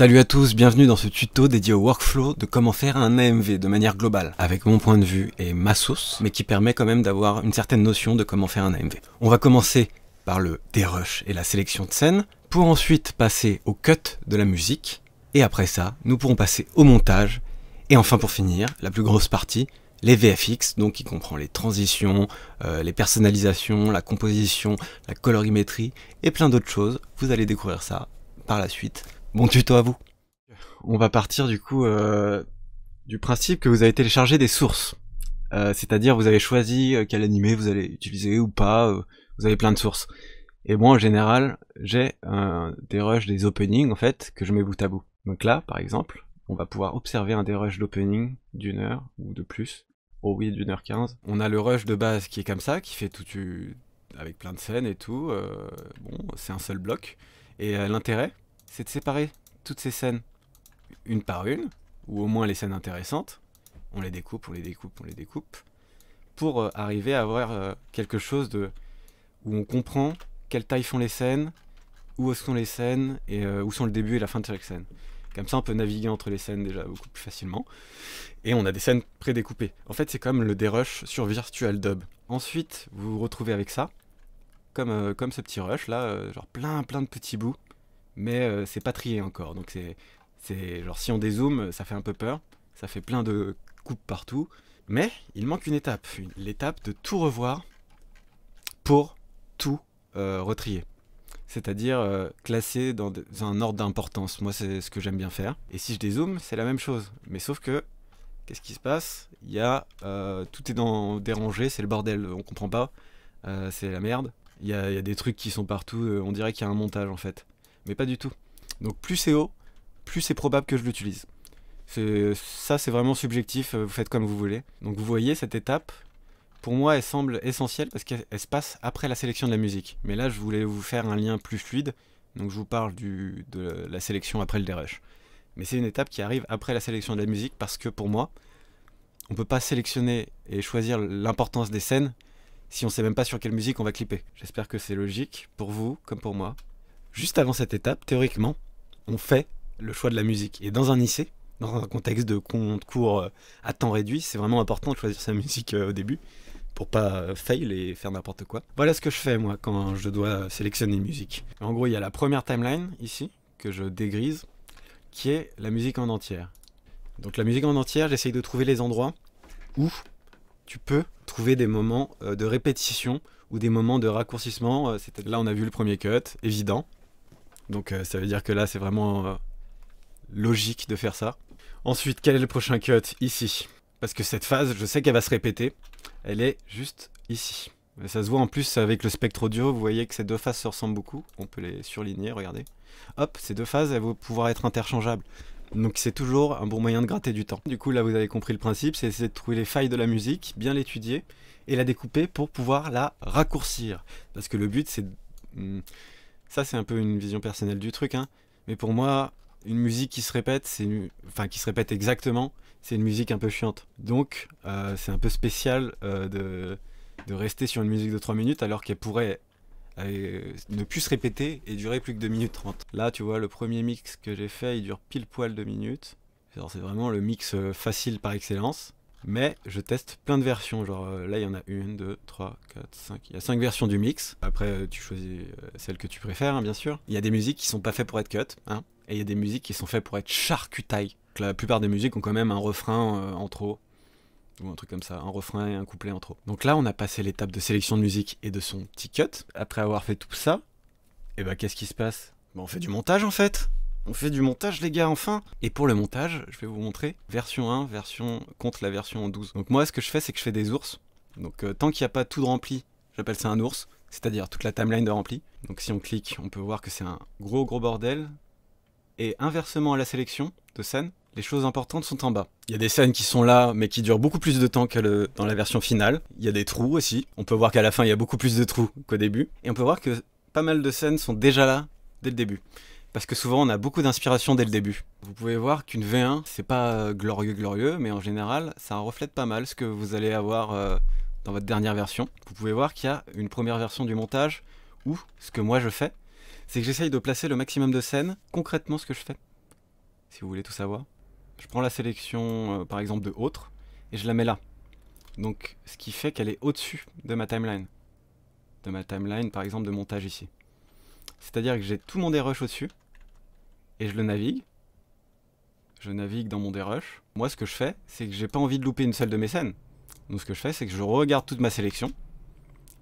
Salut à tous, bienvenue dans ce tuto dédié au workflow de comment faire un AMV de manière globale, avec mon point de vue et ma sauce, mais qui permet quand même d'avoir une certaine notion de comment faire un AMV. On va commencer par le dérush et la sélection de scène, pour ensuite passer au cut de la musique, et après ça, nous pourrons passer au montage, et enfin pour finir, la plus grosse partie, les VFX, donc qui comprend les transitions, les personnalisations, la composition, la colorimétrie, et plein d'autres choses. Vous allez découvrir ça par la suite. Bon tuto à vous. On va partir du coup du principe que vous avez téléchargé des sources. C'est-à-dire vous avez choisi quel animé vous allez utiliser ou pas, vous avez plein de sources. Et moi en général, j'ai des des openings en fait, que je mets bout à bout. Donc là, par exemple, on va pouvoir observer un dérush d'opening d'une heure ou de plus. Oh oui, d'1h15. On a le rush de base qui est comme ça, qui fait tout avec plein de scènes et tout. Bon, c'est un seul bloc. Et l'intérêt, c'est de séparer toutes ces scènes une par une, ou au moins les scènes intéressantes. On les découpe, on les découpe, on les découpe, pour arriver à avoir quelque chose où on comprend quelle taille font les scènes, où sont les scènes, et où sont le début et la fin de chaque scène. Comme ça, on peut naviguer entre les scènes déjà beaucoup plus facilement. Et on a des scènes prédécoupées. En fait, c'est comme le dérush sur Virtual Dub. Ensuite, vous vous retrouvez avec ça, comme ce petit rush là, genre plein de petits bouts. Mais c'est pas trié encore, donc c'est genre si on dézoome, ça fait un peu peur, ça fait plein de coupes partout, mais il manque une étape, l'étape de tout revoir pour tout retrier. C'est-à-dire classer dans un ordre d'importance. Moi, c'est ce que j'aime bien faire. Et si je dézoome, c'est la même chose. Mais sauf que, qu'est-ce qui se passe? Il y a tout est dérangé, c'est le bordel, on comprend pas, c'est la merde. Il y a des trucs qui sont partout, on dirait qu'il y a un montage en fait. Mais pas du tout. Donc plus c'est haut, plus c'est probable que je l'utilise. Ça c'est vraiment subjectif, vous faites comme vous voulez. Donc vous voyez cette étape, pour moi elle semble essentielle parce qu'elle se passe après la sélection de la musique. Mais là je voulais vous faire un lien plus fluide, donc je vous parle de la sélection après le dérush. Mais c'est une étape qui arrive après la sélection de la musique parce que pour moi, on peut pas sélectionner et choisir l'importance des scènes si on sait même pas sur quelle musique on va clipper. J'espère que c'est logique pour vous comme pour moi. Juste avant cette étape, théoriquement, on fait le choix de la musique. Et dans un IC, dans un contexte de cours à temps réduit, c'est vraiment important de choisir sa musique au début, pour pas fail et faire n'importe quoi. Voilà ce que je fais moi quand je dois sélectionner une musique. En gros, il y a la première timeline ici, que je dégrise, qui est la musique en entière. Donc la musique en entière, j'essaye de trouver les endroits où tu peux trouver des moments de répétition ou des moments de raccourcissement. Là, on a vu le premier cut, évident. Donc ça veut dire que là, c'est vraiment logique de faire ça. Ensuite, quel est le prochain cut? Ici. Parce que cette phase, je sais qu'elle va se répéter. Elle est juste ici. Et ça se voit en plus avec le spectre audio. Vous voyez que ces deux phases se ressemblent beaucoup. On peut les surligner, regardez. Hop, ces deux phases, elles vont pouvoir être interchangeables. Donc c'est toujours un bon moyen de gratter du temps. Du coup, là, vous avez compris le principe. C'est essayer de trouver les failles de la musique, bien l'étudier, et la découper pour pouvoir la raccourcir. Parce que le but, c'est... Ça, c'est un peu une vision personnelle du truc, hein. Mais pour moi, une musique qui se répète, qui se répète exactement, c'est une musique un peu chiante. Donc, c'est un peu spécial de rester sur une musique de 3 minutes alors qu'elle pourrait ne plus se répéter et durer plus que 2 minutes 30. Là, tu vois, le premier mix que j'ai fait, il dure pile poil 2 minutes. C'est vraiment le mix facile par excellence. Mais je teste plein de versions, genre là il y en a 1, 2, 3, 4, 5, il y a 5 versions du mix. Après tu choisis celle que tu préfères, hein, bien sûr. Il y a des musiques qui sont pas faites pour être cut, hein, et il y a des musiques qui sont faites pour être charcutailles. La plupart des musiques ont quand même un refrain en trop, ou un truc comme ça, un refrain et un couplet en trop. Donc là on a passé l'étape de sélection de musique et de son petit cut. Après avoir fait tout ça, et bah qu'est-ce qui se passe? Bah on fait du montage en fait. On fait du montage les gars, enfin. Et pour le montage, je vais vous montrer version 1, version contre la version 12. Donc moi ce que je fais, c'est que je fais des ours. Donc tant qu'il n'y a pas tout de rempli, j'appelle ça un ours, c'est-à-dire toute la timeline de rempli. Donc si on clique, on peut voir que c'est un gros bordel. Et inversement à la sélection de scènes, les choses importantes sont en bas. Il y a des scènes qui sont là, mais qui durent beaucoup plus de temps que dans la version finale. Il y a des trous aussi. On peut voir qu'à la fin, il y a beaucoup plus de trous qu'au début. Et on peut voir que pas mal de scènes sont déjà là dès le début. Parce que souvent on a beaucoup d'inspiration dès le début. Vous pouvez voir qu'une V1, c'est pas glorieux, mais en général, ça reflète pas mal ce que vous allez avoir dans votre dernière version. Vous pouvez voir qu'il y a une première version du montage où, ce que moi je fais, c'est que j'essaye de placer le maximum de scènes, concrètement ce que je fais. si vous voulez tout savoir. Je prends la sélection par exemple de autres et je la mets là. Donc ce qui fait qu'elle est au-dessus de ma timeline. De ma timeline par exemple de montage ici. C'est-à-dire que j'ai tout mon dérush au-dessus et je le navigue. Je navigue dans mon dérush. Moi ce que je fais, c'est que j'ai pas envie de louper une seule de mes scènes. Donc ce que je fais, c'est que je regarde toute ma sélection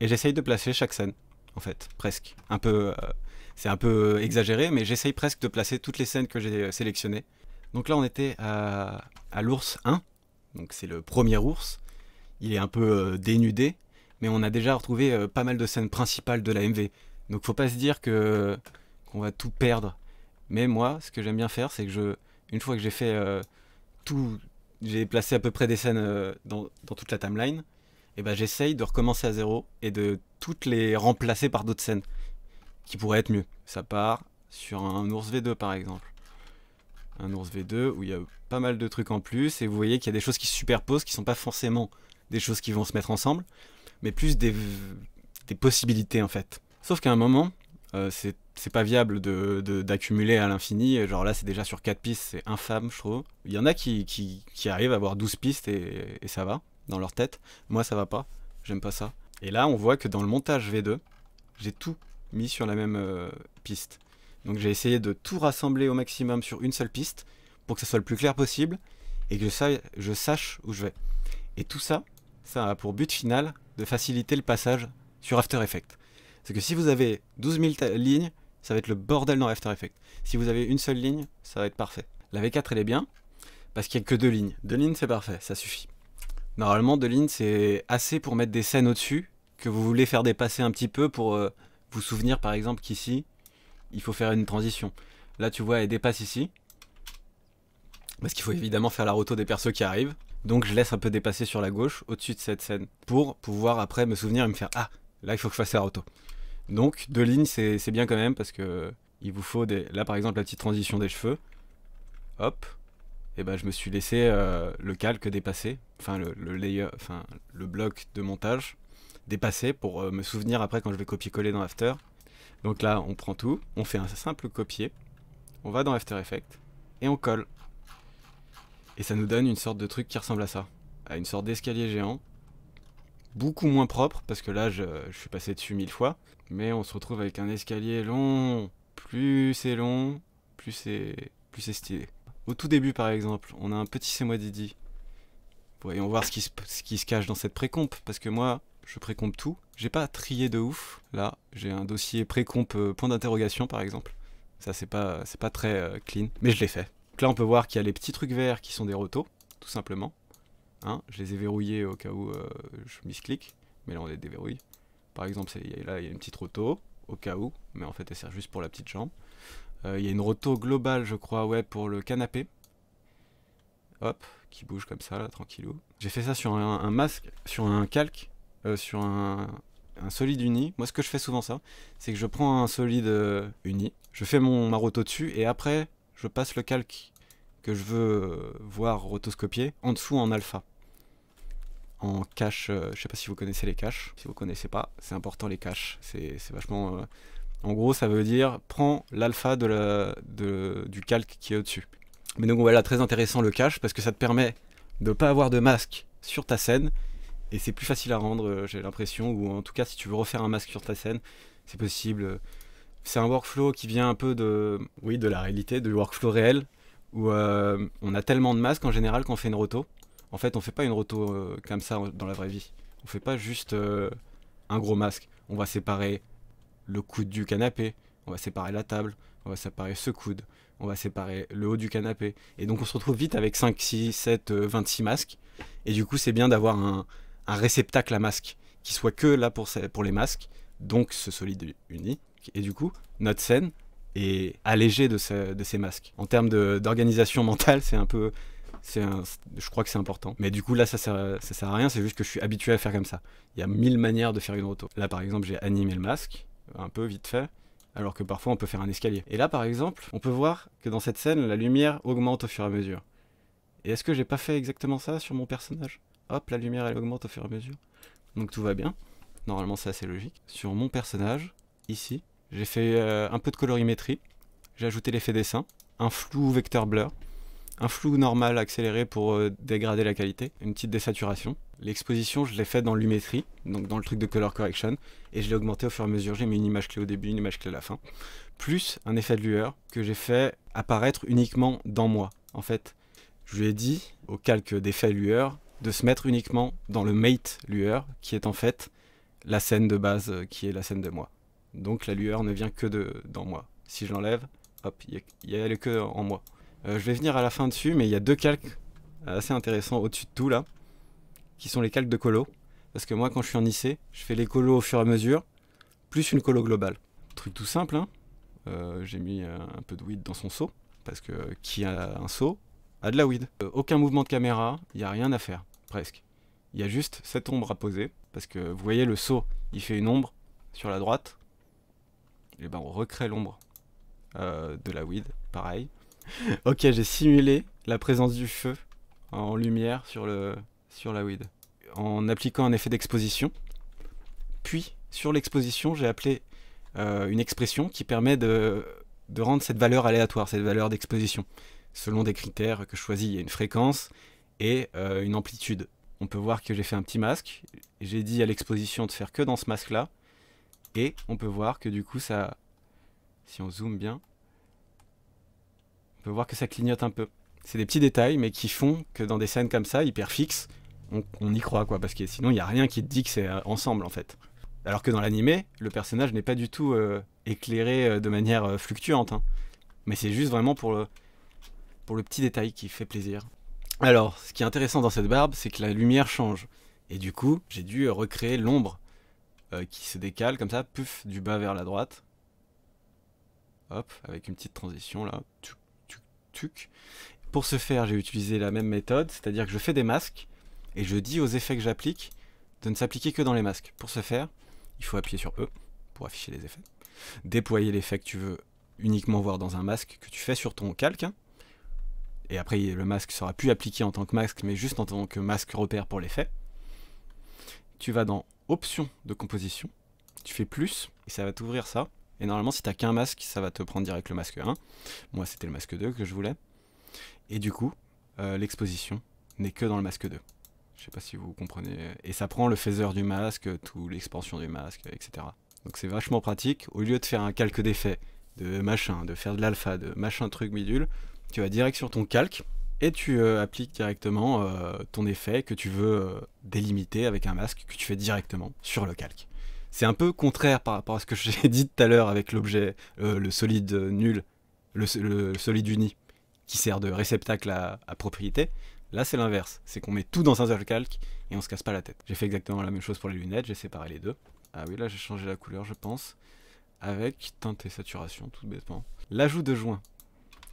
et j'essaye de placer chaque scène. En fait, presque. Un peu, c'est un peu exagéré, mais j'essaye presque de placer toutes les scènes que j'ai sélectionnées. Donc là on était à l'ours 1, donc c'est le premier ours. Il est un peu dénudé, mais on a déjà retrouvé pas mal de scènes principales de la MV. Donc faut pas se dire qu'on va tout perdre. Mais moi, ce que j'aime bien faire, c'est que une fois que j'ai fait tout, j'ai placé à peu près des scènes dans toute la timeline, et ben j'essaye de recommencer à zéro et de toutes les remplacer par d'autres scènes qui pourraient être mieux. Ça part sur un ours V2 par exemple. Un ours V2 où il y a pas mal de trucs en plus et vous voyez qu'il y a des choses qui se superposent qui sont pas forcément des choses qui vont se mettre ensemble, mais plus des possibilités en fait. Sauf qu'à un moment, c'est pas viable d'accumuler à l'infini. Genre là, c'est déjà sur 4 pistes, c'est infâme, je trouve. Il y en a qui arrivent à avoir 12 pistes et ça va, dans leur tête. Moi, ça va pas, j'aime pas ça. Et là, on voit que dans le montage V2, j'ai tout mis sur la même piste. Donc j'ai essayé de tout rassembler au maximum sur une seule piste pour que ça soit le plus clair possible et que je sache où je vais. Et tout ça, ça a pour but final de faciliter le passage sur After Effects. Parce que si vous avez 12 000 lignes, ça va être le bordel dans After Effects. Si vous avez une seule ligne, ça va être parfait. La V4 elle est bien, parce qu'il n'y a que 2 lignes. 2 lignes c'est parfait, ça suffit. Normalement 2 lignes c'est assez pour mettre des scènes au-dessus, que vous voulez faire dépasser un petit peu pour vous souvenir par exemple qu'ici, il faut faire une transition. Là tu vois elle dépasse ici, parce qu'il faut évidemment faire la roto des persos qui arrivent. Donc je laisse un peu dépasser sur la gauche, au-dessus de cette scène, pour pouvoir après me souvenir et me faire « Ah, là il faut que je fasse la roto ». Donc 2 lignes c'est bien quand même, parce que il vous faut des... Là par exemple la petite transition des cheveux, hop, et ben je me suis laissé le calque dépasser, enfin le layer, enfin le bloc de montage dépasser pour me souvenir après quand je vais copier-coller dans After. Donc là on prend tout, on fait un simple copier, on va dans After Effects, et on colle. Et ça nous donne une sorte de truc qui ressemble à ça, à une sorte d'escalier géant, beaucoup moins propre, parce que là je suis passé dessus 1000 fois, mais on se retrouve avec un escalier long. Plus c'est long, plus c'est stylé. Au tout début par exemple, on a un petit C'est moi Didi. Voyons voir ce qui se cache dans cette précomp, parce que moi, je précomp tout. J'ai pas trié de ouf, là, j'ai un dossier précomp point d'interrogation par exemple. Ça c'est pas très clean, mais je l'ai fait. Donc là on peut voir qu'il y a les petits trucs verts qui sont des rotos, tout simplement. Hein, je les ai verrouillés au cas où je misclique, mais là on les déverrouille. Par exemple, là il y a une petite roto, au cas où, mais en fait elle sert juste pour la petite jambe. Il y a une roto globale, je crois, ouais, pour le canapé. Hop, qui bouge comme ça, là, tranquillou. J'ai fait ça sur un masque, sur un calque, sur un solide uni. Moi, ce que je fais souvent, ça, c'est que je prends un solide uni, je fais ma roto dessus, et après, je passe le calque que je veux voir rotoscopier en dessous en alpha. En cache, je sais pas si vous connaissez les caches. Si vous connaissez pas, c'est important les caches. C'est vachement... En gros, ça veut dire, prends l'alpha du calque qui est au-dessus. Mais donc voilà, très intéressant le cache, parce que ça te permet de pas avoir de masque sur ta scène, et c'est plus facile à rendre, j'ai l'impression, ou en tout cas si tu veux refaire un masque sur ta scène, c'est possible. C'est un workflow qui vient un peu de la réalité, du workflow réel, où on a tellement de masques en général qu'on fait une roto. En fait, on fait pas une roto comme ça dans la vraie vie. On fait pas juste un gros masque. On va séparer le coude du canapé, on va séparer la table, on va séparer ce coude, on va séparer le haut du canapé. Et donc on se retrouve vite avec 5, 6, 7, 26 masques. Et du coup, c'est bien d'avoir un réceptacle à masques qui soit que là pour les masques, donc ce solide uni. Et du coup, notre scène est allégée de ces masques. En termes d'organisation mentale, c'est un peu... je crois que c'est important. Mais du coup, là, ça sert à rien, c'est juste que je suis habitué à faire comme ça. Il y a 1000 manières de faire une roto. Là, par exemple, j'ai animé le masque, un peu vite fait, alors que parfois, on peut faire un escalier. Et là, par exemple, on peut voir que dans cette scène, la lumière augmente au fur et à mesure. Et est-ce que j'ai pas fait exactement ça sur mon personnage? Hop, la lumière, elle augmente au fur et à mesure. Donc tout va bien. Normalement, c'est assez logique. Sur mon personnage, ici, j'ai fait un peu de colorimétrie. J'ai ajouté l'effet dessin. un flou vecteur blur, un flou normal accéléré pour dégrader la qualité, une petite désaturation. L'exposition, je l'ai fait dans Lumetri, donc dans le truc de color correction, et je l'ai augmenté au fur et à mesure. J'ai mis une image clé au début, une image clé à la fin, plus un effet de lueur que j'ai fait apparaître uniquement dans moi. En fait, je lui ai dit au calque d'effet lueur de se mettre uniquement dans le mate lueur, qui est en fait la scène de base, qui est la scène de moi. Donc la lueur ne vient que dans moi. Si je l'enlève, hop, elle est que en moi. Je vais venir à la fin dessus, mais il y a deux calques assez intéressants au-dessus de tout là, qui sont les calques de colo. Parce que moi, quand je suis en IC, je fais les colos au fur et à mesure, plus une colo globale. Truc tout simple, hein. J'ai mis un peu de weed dans son seau, parce que qui a un seau a de la weed. Aucun mouvement de caméra, il n'y a rien à faire, presque. Il y a juste cette ombre à poser, parce que vous voyez le seau, il fait une ombre sur la droite, et ben on recrée l'ombre de la weed, pareil. Ok, j'ai simulé la présence du feu en lumière sur la weed, en appliquant un effet d'exposition. Puis, sur l'exposition, j'ai appelé une expression qui permet de rendre cette valeur aléatoire, cette valeur d'exposition. Selon des critères que je choisis, il y a une fréquence et une amplitude. On peut voir que j'ai fait un petit masque. J'ai dit à l'exposition de faire que dans ce masque-là. Et on peut voir que du coup, ça... Si on zoome bien, on peut voir que ça clignote un peu. C'est des petits détails, mais qui font que dans des scènes comme ça, hyper fixes, on y croit, quoi. Parce que sinon, il n'y a rien qui te dit que c'est ensemble, en fait. Alors que dans l'animé, le personnage n'est pas du tout éclairé de manière fluctuante. Hein. Mais c'est juste vraiment pour le petit détail qui fait plaisir. Alors, ce qui est intéressant dans cette barbe, c'est que la lumière change. Et du coup, j'ai dû recréer l'ombre qui se décale comme ça, puf, du bas vers la droite. Hop, avec une petite transition là. Tuc, tuc, tuc. Pour ce faire, j'ai utilisé la même méthode, c'est-à-dire que je fais des masques et je dis aux effets que j'applique de ne s'appliquer que dans les masques. Pour ce faire, il faut appuyer sur E pour afficher les effets. Déployer l'effet que tu veux uniquement voir dans un masque que tu fais sur ton calque. Hein. Et après, le masque sera plus appliqué en tant que masque, mais juste en tant que masque repère pour l'effet. Tu vas dans Options de composition, tu fais plus, et ça va t'ouvrir ça. Et normalement, si tu n'as qu'un masque, ça va te prendre direct le masque 1. Moi, c'était le masque 2 que je voulais. Et du coup, l'exposition n'est que dans le masque 2. Je sais pas si vous comprenez. Et ça prend le phaseur du masque, tout l'expansion du masque, etc. Donc c'est vachement pratique. Au lieu de faire un calque d'effet, de machin, de faire de l'alpha, de machin truc bidule, tu vas direct sur ton calque et tu appliques directement ton effet que tu veux délimiter avec un masque que tu fais directement sur le calque. C'est un peu contraire par rapport à ce que j'ai dit tout à l'heure avec l'objet, le solide nul, le solide uni, qui sert de réceptacle à propriété. Là, c'est l'inverse. C'est qu'on met tout dans un seul calque et on se casse pas la tête. J'ai fait exactement la même chose pour les lunettes, j'ai séparé les deux. Ah oui, là, j'ai changé la couleur, je pense, avec teinte et saturation, tout bêtement. L'ajout de joint.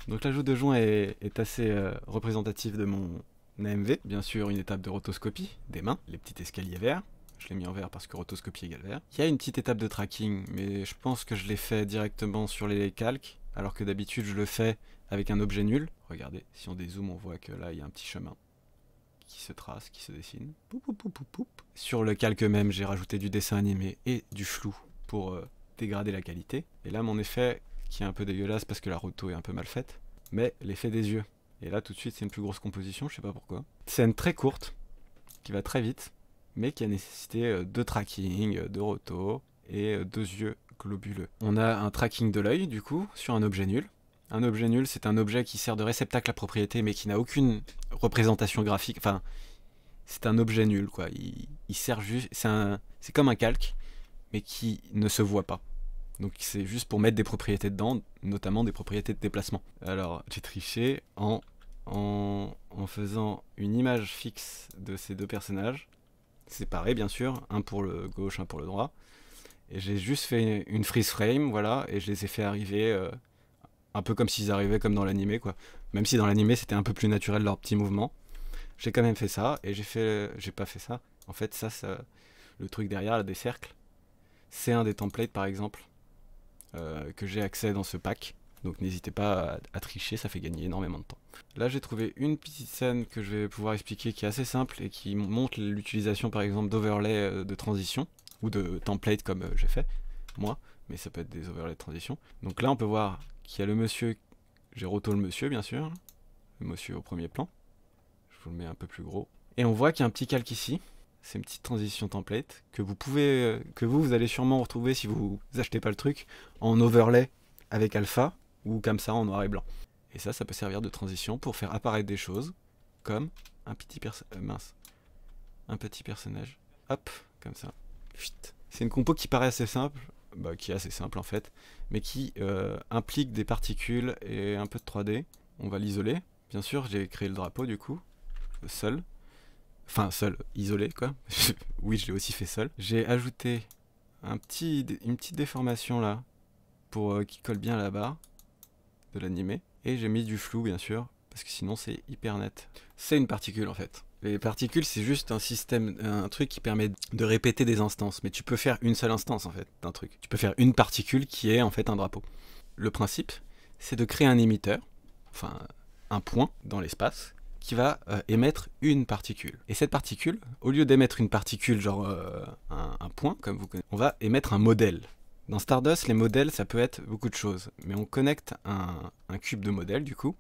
Donc l'ajout de joint est assez représentatif de mon AMV. Bien sûr, une étape de rotoscopie des mains, les petits escaliers verts. Je l'ai mis en vert parce que rotoscopie égale vert. Il y a une petite étape de tracking, mais je pense que je l'ai fait directement sur les calques, alors que d'habitude je le fais avec un objet nul. Regardez, si on dézoome, on voit que là il y a un petit chemin qui se trace, qui se dessine. Poup, poup, poup, poup, poup. Sur le calque même, j'ai rajouté du dessin animé et du flou pour dégrader la qualité. Et là, mon effet, qui est un peu dégueulasse parce que la roto est un peu mal faite, mais l'effet des yeux. Et là, tout de suite, c'est une plus grosse composition, je sais pas pourquoi. Scène très courte, qui va très vite, mais qui a nécessité de tracking, de roto et deux yeux globuleux. On a un tracking de l'œil, du coup, sur un objet nul. Un objet nul, c'est un objet qui sert de réceptacle à propriété, mais qui n'a aucune représentation graphique. Enfin, c'est un objet nul, quoi. Il sert juste... C'est comme un calque, mais qui ne se voit pas. Donc c'est juste pour mettre des propriétés dedans, notamment des propriétés de déplacement. Alors, j'ai triché en faisant une image fixe de ces deux personnages, séparés bien sûr, un pour le gauche, un pour le droit. Et j'ai juste fait une freeze frame, voilà, et je les ai fait arriver un peu comme s'ils arrivaient comme dans l'animé, quoi. Même si dans l'animé c'était un peu plus naturel leurs petits mouvements. J'ai quand même fait ça, et j'ai pas fait ça. En fait, ça, le truc derrière, là, des cercles, c'est un des templates par exemple, que j'ai accès dans ce pack. Donc n'hésitez pas à tricher, ça fait gagner énormément de temps. Là j'ai trouvé une petite scène que je vais pouvoir expliquer qui est assez simple et qui montre l'utilisation par exemple d'overlay de transition, ou de template comme j'ai fait, moi, mais ça peut être des overlays de transition. Donc là on peut voir qu'il y a le monsieur j'ai roto le monsieur, bien sûr. Le monsieur au premier plan. Je vous le mets un peu plus gros. Et on voit qu'il y a un petit calque ici. C'est une petite transition template que vous pouvez, que vous allez sûrement retrouver si vous achetez pas le truc en overlay avec alpha ou comme ça en noir et blanc. Et ça peut servir de transition pour faire apparaître des choses comme un petit personnage. Hop, comme ça. C'est une compo qui paraît assez simple, qui est assez simple en fait, mais qui implique des particules et un peu de 3D. On va l'isoler. Bien sûr, j'ai créé le drapeau du coup, seul. Enfin, seul, isolé quoi. Oui, je l'ai aussi fait seul. J'ai ajouté une petite déformation là, pour qui colle bien à la barre de l'animé. Et j'ai mis du flou bien sûr, parce que sinon c'est hyper net. C'est une particule en fait. Les particules, c'est juste un système, un truc qui permet de répéter des instances. Mais tu peux faire une seule instance en fait d'un truc. Tu peux faire une particule qui est en fait un drapeau. Le principe, c'est de créer un émetteur, enfin un point dans l'espace, qui va émettre une particule. Et cette particule, au lieu d'émettre une particule, genre un point, comme vous connaissez, on va émettre un modèle. Dans Stardust, les modèles, ça peut être beaucoup de choses. Mais on connecte un cube de modèle, du coup.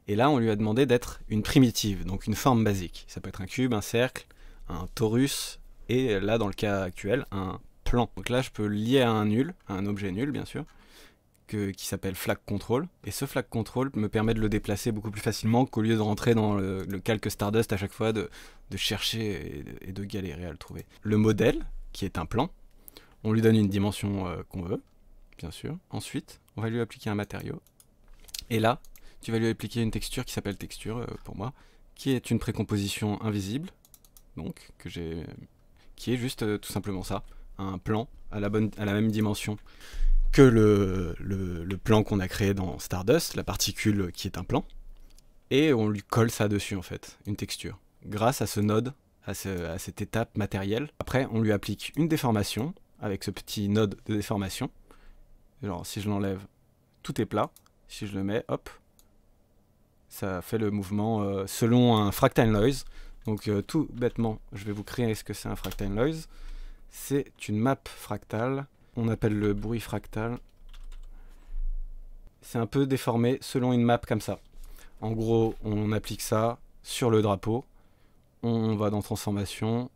Et là, on lui a demandé d'être une primitive, donc une forme basique. Ça peut être un cube, un cercle, un torus, et là, dans le cas actuel, un plan. Donc là, je peux le lier à un nul, à un objet nul, bien sûr, qui s'appelle flag control, et ce flag control me permet de le déplacer beaucoup plus facilement qu'au lieu de rentrer dans le calque Stardust à chaque fois, de chercher et de galérer à le trouver. Le modèle, qui est un plan, on lui donne une dimension qu'on veut, bien sûr. Ensuite, on va lui appliquer un matériau, et là, tu vas lui appliquer une texture qui s'appelle texture, pour moi, qui est une précomposition invisible, donc, qui est juste tout simplement ça, un plan à la même dimension que le plan qu'on a créé dans Stardust, la particule qui est un plan, et on lui colle ça dessus en fait, une texture, grâce à ce node, à cette étape matérielle. Après, on lui applique une déformation, avec ce petit node de déformation, genre si je l'enlève, tout est plat, si je le mets, hop, ça fait le mouvement selon un fractal noise. Donc tout bêtement, je vais vous créer ce que c'est un fractal noise. C'est une map fractale. On appelle le bruit fractal. C'est un peu déformé selon une map comme ça. En gros, on applique ça sur le drapeau. On va dans transformation.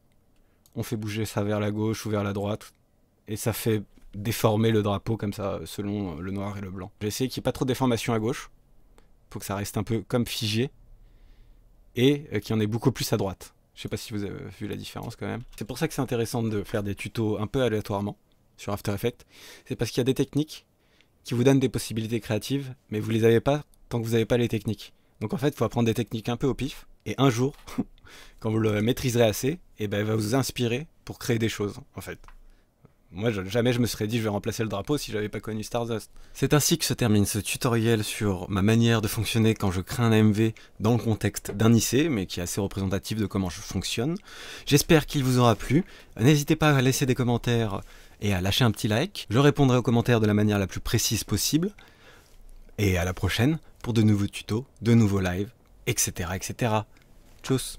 On fait bouger ça vers la gauche ou vers la droite. Et ça fait déformer le drapeau comme ça, selon le noir et le blanc. J'ai essayé qu'il n'y ait pas trop de déformation à gauche. Faut que ça reste un peu comme figé. Et qu'il y en ait beaucoup plus à droite. Je sais pas si vous avez vu la différence quand même. C'est pour ça que c'est intéressant de faire des tutos un peu aléatoirement sur After Effects. C'est parce qu'il y a des techniques qui vous donnent des possibilités créatives, mais vous les avez pas tant que vous n'avez pas les techniques. Donc en fait, il faut apprendre des techniques un peu au pif, et un jour, quand vous le maîtriserez assez, et ben, il va vous inspirer pour créer des choses, en fait. Moi, jamais je me serais dit je vais remplacer le drapeau si j'avais pas connu Stardust. C'est ainsi que se termine ce tutoriel sur ma manière de fonctionner quand je crée un AMV dans le contexte d'un IC, mais qui est assez représentatif de comment je fonctionne. J'espère qu'il vous aura plu. N'hésitez pas à laisser des commentaires et à lâcher un petit like. Je répondrai aux commentaires de la manière la plus précise possible. Et à la prochaine pour de nouveaux tutos, de nouveaux lives, etc. etc. Tchuss!